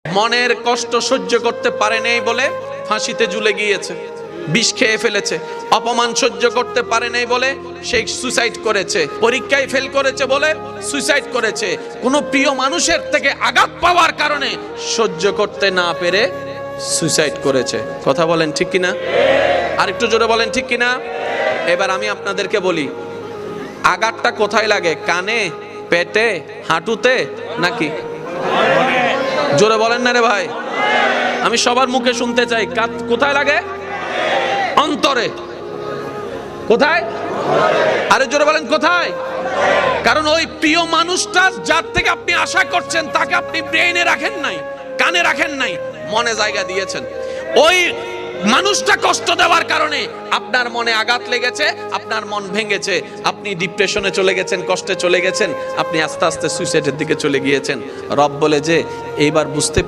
মনের কষ্ট সহ্য করতে পারে নাই বলে ফাঁসিতে ঝুলে গিয়েছে, বিষ খেয়ে ফেলেছে। অপমান সহ্য করতে পারে নাই বলে সে সুইসাইড করেছে। পরীক্ষায় ফেল করেছে বলে সুইসাইড করেছে। কোনো প্রিয় মানুষের থেকে আঘাত পাওয়ার কারণে সহ্য করতে না পেরে সুইসাইড করেছে। কথা বলেন ঠিক কিনা? আরেকটু জোরে বলেন ঠিক কিনা? এবার আমি আপনাদেরকে বলি, আঘাতটা কোথায় লাগে? কানে, পেটে, হাঁটুতে নাকি? জোরে বলেন না রে ভাই, আমি সবার মুখে শুনতে চাই। কোথায় লাগে? অন্তরে। কোথায়? আরে জোরে বলেন কোথায়? কারণ ওই প্রিয় মানুষটা যার থেকে আপনি আশা করছেন তাকে আপনি ব্রেইনে রাখেন নাই, কানে রাখেন নাই, মনে জায়গা দিয়েছেন। ওই মানুষটা কষ্ট দেওয়ার কারণে আপনার মনে আঘাত লেগেছে, আপনার মন ভেঙেছে, আপনি ডিপ্রেশনে চলে গেছেন, কষ্টে চলে গেছেন, আপনি আস্তে আস্তে সুইসাইডের দিকে চলে গিয়েছেন। রব বলে যে এইবার বুঝতে